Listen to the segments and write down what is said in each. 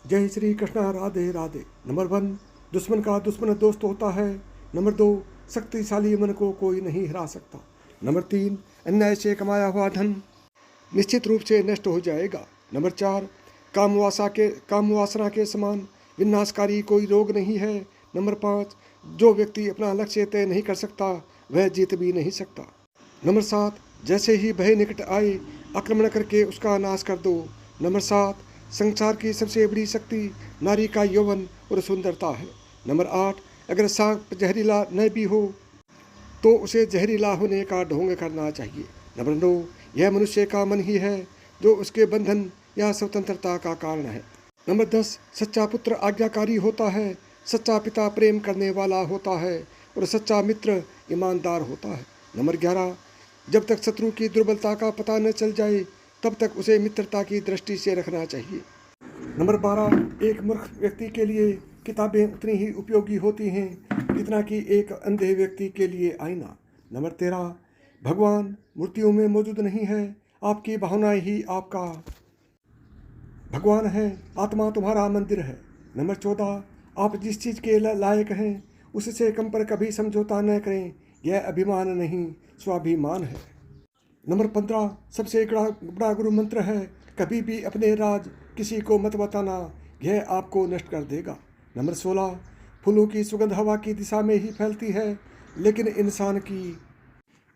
जय श्री कृष्णा, राधे राधे। नंबर 1, दुश्मन का दुश्मन दोस्त होता है। नंबर 2, शक्तिशाली मन को कोई नहीं हरा सकता। नंबर 3, अन्याय से कमाया हुआ धन निश्चित रूप से नष्ट हो जाएगा। नंबर 4, काम वासना के समान विनाशकारी कोई रोग नहीं है। नंबर 5, जो व्यक्ति अपना लक्ष्य तय नहीं कर सकता वह जीत भी नहीं सकता। नंबर 7, जैसे ही भय निकट आए आक्रमण करके उसका नाश कर दो। नंबर 7, संसार की सबसे बड़ी शक्ति नारी का यौवन और सुंदरता है। नंबर 8, अगर सांप जहरीला न भी हो तो उसे जहरीला होने का ढोंग करना चाहिए। नंबर 9, यह मनुष्य का मन ही है जो उसके बंधन या स्वतंत्रता का कारण है। नंबर 10, सच्चा पुत्र आज्ञाकारी होता है, सच्चा पिता प्रेम करने वाला होता है और सच्चा मित्र ईमानदार होता है। नंबर 11, जब तक शत्रु की दुर्बलता का पता न चल जाए तब तक उसे मित्रता की दृष्टि से रखना चाहिए। नंबर 12, एक मूर्ख व्यक्ति के लिए किताबें उतनी ही उपयोगी होती हैं जितना कि एक अंधे व्यक्ति के लिए आईना। नंबर 13, भगवान मूर्तियों में मौजूद नहीं है, आपकी भावनाएं ही आपका भगवान है, आत्मा तुम्हारा मंदिर है। नंबर 14, आप जिस चीज़ के लायक हैं उससे कम पर कभी समझौता न करें, यह अभिमान नहीं स्वाभिमान है। नंबर 15, सबसे बड़ा गुरु मंत्र है, कभी भी अपने राज किसी को मत बताना, यह आपको नष्ट कर देगा। नंबर 16, फूलों की सुगंध हवा की दिशा में ही फैलती है लेकिन इंसान की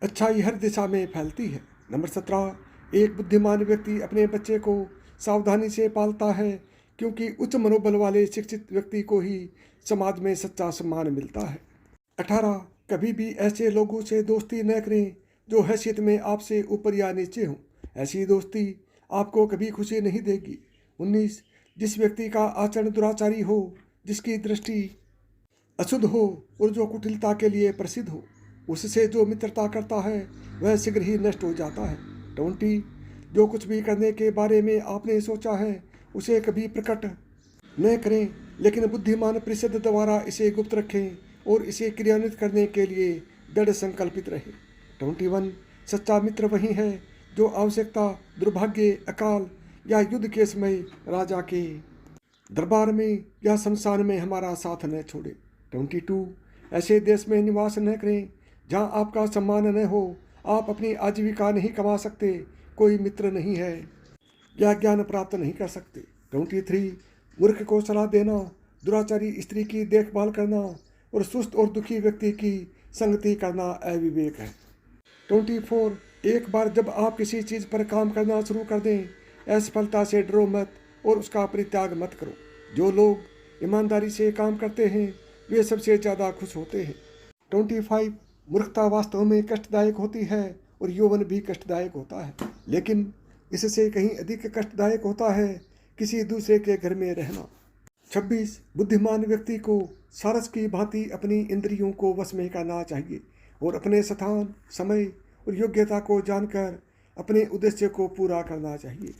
अच्छाई हर दिशा में फैलती है। नंबर 17, एक बुद्धिमान व्यक्ति अपने बच्चे को सावधानी से पालता है क्योंकि उच्च मनोबल वाले शिक्षित व्यक्ति को ही समाज में सच्चा सम्मान मिलता है। 18, कभी भी ऐसे लोगों से दोस्ती न करें जो हैसियत में आपसे ऊपर या नीचे हों, ऐसी दोस्ती आपको कभी खुशी नहीं देगी। 19, जिस व्यक्ति का आचरण दुराचारी हो, जिसकी दृष्टि अशुद्ध हो और जो कुटिलता के लिए प्रसिद्ध हो, उससे जो मित्रता करता है वह शीघ्र ही नष्ट हो जाता है। 20, जो कुछ भी करने के बारे में आपने सोचा है उसे कभी प्रकट न करें लेकिन बुद्धिमान परिषद द्वारा इसे गुप्त रखें और इसे क्रियान्वित करने के लिए दृढ़ संकल्पित रहे। 21, सच्चा मित्र वही है जो आवश्यकता, दुर्भाग्य, अकाल या युद्ध के समय राजा के दरबार में या शमशान में हमारा साथ न छोड़े। 22, ऐसे देश में निवास न करें जहां आपका सम्मान न हो, आप अपनी आजीविका नहीं कमा सकते, कोई मित्र नहीं है या ज्ञान प्राप्त नहीं कर सकते। 23, मूर्ख को सलाह देना, दुराचारी स्त्री की देखभाल करना और सुस्त और दुखी व्यक्ति की संगति करना अविवेक है। 24, एक बार जब आप किसी चीज़ पर काम करना शुरू कर दें, असफलता से डरो मत और उसका परित्याग मत करो। जो लोग ईमानदारी से काम करते हैं वे सबसे ज़्यादा खुश होते हैं। 25, मूर्खता वास्तव में कष्टदायक होती है और यौवन भी कष्टदायक होता है, लेकिन इससे कहीं अधिक कष्टदायक होता है किसी दूसरे के घर में रहना। 26, बुद्धिमान व्यक्ति को सारस की भांति अपनी इंद्रियों को वश में करना चाहिए और अपने स्थान, समय और योग्यता को जानकर अपने उद्देश्य को पूरा करना चाहिए।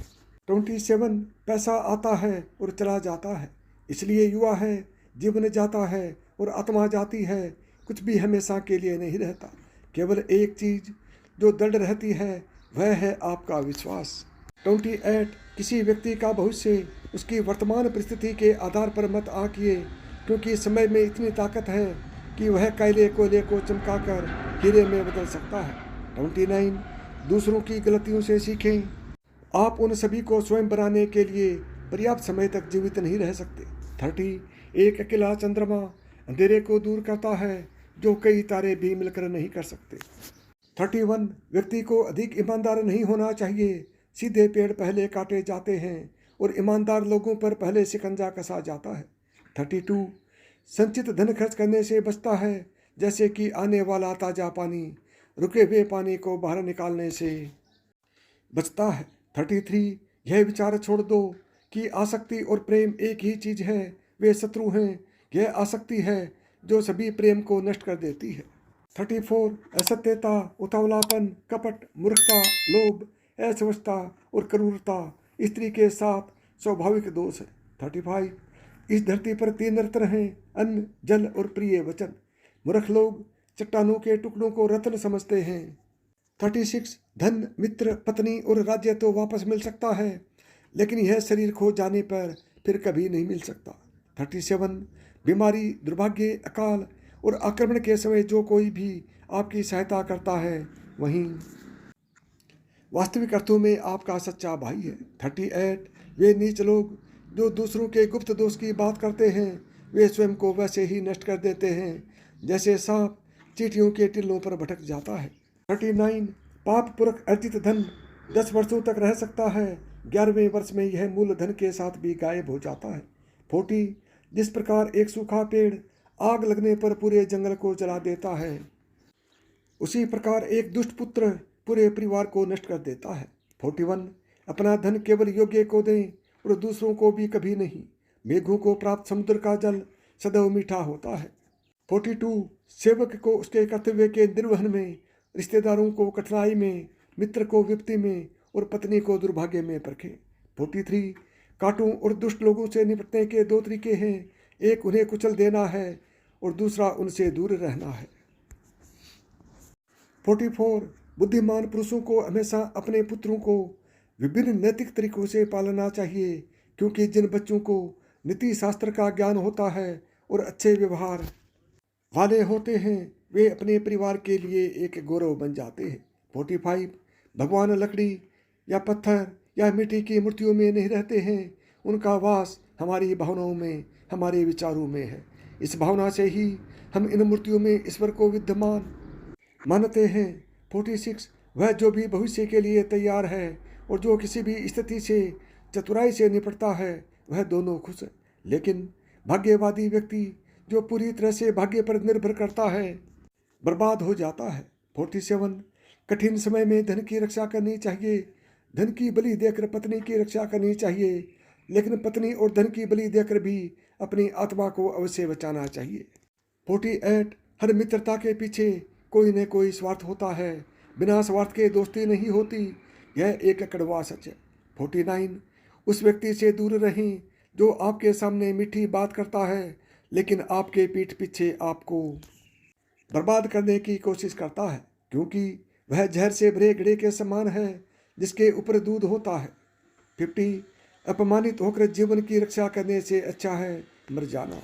27, पैसा आता है और चला जाता है, इसलिए युवा है, जीवन जाता है और आत्मा जाती है, कुछ भी हमेशा के लिए नहीं रहता। केवल एक चीज़ जो दृढ़ रहती है वह है आपका विश्वास। 28, किसी व्यक्ति का भविष्य उसकी वर्तमान परिस्थिति के आधार पर मत आंकिए, क्योंकि समय में इतनी ताकत है कि वह काले कोयले को चमकाकर हीरे में बदल सकता है। 29, दूसरों की गलतियों से सीखें, आप उन सभी को स्वयं बनाने के लिए पर्याप्त समय तक जीवित नहीं रह सकते। 30, एक अकेला चंद्रमा अंधेरे को दूर करता है जो कई तारे भी मिलकर नहीं कर सकते। 31, व्यक्ति को अधिक ईमानदार नहीं होना चाहिए, सीधे पेड़ पहले काटे जाते हैं और ईमानदार लोगों पर पहले शिकंजा कसा जाता है। 32, संचित धन खर्च करने से बचता है, जैसे कि आने वाला ताज़ा पानी रुके हुए पानी को बाहर निकालने से बचता है। 33, यह विचार छोड़ दो कि आसक्ति और प्रेम एक ही चीज़ है, वे शत्रु हैं, यह आसक्ति है जो सभी प्रेम को नष्ट कर देती है। 34, असत्यता, उतावलापन, कपट, मूर्खता, लोभ, असवस्थता और क्रूरता स्त्री के साथ स्वाभाविक दोष है। 35, इस धरती पर 3 रत्न हैं, अन्न, जल और प्रिय वचन। मूर्ख लोग चट्टानों के टुकड़ों को रत्न समझते हैं। 36, धन, मित्र, पत्नी और राज्य तो वापस मिल सकता है, लेकिन यह शरीर खो जाने पर फिर कभी नहीं मिल सकता। 37 बीमारी, दुर्भाग्य, अकाल और आक्रमण के समय जो कोई भी आपकी सहायता करता है वहीं वास्तविक अर्थों में आपका सच्चा भाई है। 38 वे नीच लोग जो दूसरों के गुप्त दोष की बात करते हैं, वे स्वयं को वैसे ही नष्ट कर देते हैं जैसे सांप चींटियों के टिल्लों पर भटक जाता है। 39 पाप पूर्वक अर्जित धन 10 वर्षों तक रह सकता है, 11वें वर्ष में यह मूल धन के साथ भी गायब हो जाता है। 40 जिस प्रकार एक सूखा पेड़ आग लगने पर पूरे जंगल को जला देता है, उसी प्रकार एक दुष्ट पुत्र पूरे परिवार को नष्ट कर देता है। 41 अपना धन केवल योग्य को दें और दूसरों को भी कभी नहीं। मेघों को प्राप्त समुद्र का जल सदैव मीठा होता है। 42 सेवक को उसके कर्तव्य के निर्वहन में, रिश्तेदारों को कठिनाई में, मित्र को विपत्ति में और पत्नी को दुर्भाग्य में परखे। 43 कांटों और दुष्ट लोगों से निपटने के 2 तरीके हैं, एक उन्हें कुचल देना है और दूसरा उनसे दूर रहना है। 44 बुद्धिमान पुरुषों को हमेशा अपने पुत्रों को विभिन्न नैतिक तरीकों से पालना चाहिए, क्योंकि जिन बच्चों को नीति शास्त्र का ज्ञान होता है और अच्छे व्यवहार वाले होते हैं, वे अपने परिवार के लिए एक गौरव बन जाते हैं। 45 भगवान लकड़ी या पत्थर या मिट्टी की मूर्तियों में नहीं रहते हैं, उनका वास हमारी भावनाओं में, हमारे विचारों में है। इस भावना से ही हम इन मूर्तियों में ईश्वर को विद्यमान मानते हैं। 46 वह जो भी भविष्य के लिए तैयार है और जो किसी भी स्थिति से चतुराई से निपटता है, वह दोनों खुश है। लेकिन भाग्यवादी व्यक्ति जो पूरी तरह से भाग्य पर निर्भर करता है, बर्बाद हो जाता है। 47 कठिन समय में धन की रक्षा करनी चाहिए, धन की बलि देकर पत्नी की रक्षा करनी चाहिए, लेकिन पत्नी और धन की बलि देकर भी अपनी आत्मा को अवश्य बचाना चाहिए। 48 हर मित्रता के पीछे कोई न कोई स्वार्थ होता है, बिना स्वार्थ के दोस्ती नहीं होती, यह एक कड़वा सच है। 49 उस व्यक्ति से दूर रहें जो आपके सामने मीठी बात करता है, लेकिन आपके पीठ पीछे आपको बर्बाद करने की कोशिश करता है, क्योंकि वह जहर से भरे घड़े के समान है जिसके ऊपर दूध होता है। 50 अपमानित होकर जीवन की रक्षा करने से अच्छा है मर जाना।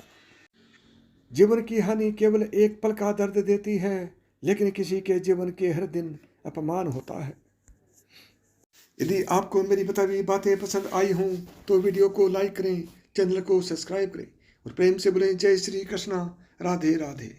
जीवन की हानि केवल एक पल का दर्द देती है, लेकिन किसी के जीवन के हर दिन अपमान होता है। यदि आपको मेरी बताई हुई बातें पसंद आई हों तो वीडियो को लाइक करें, चैनल को सब्सक्राइब करें और प्रेम से बोलें जय श्री कृष्णा, राधे राधे।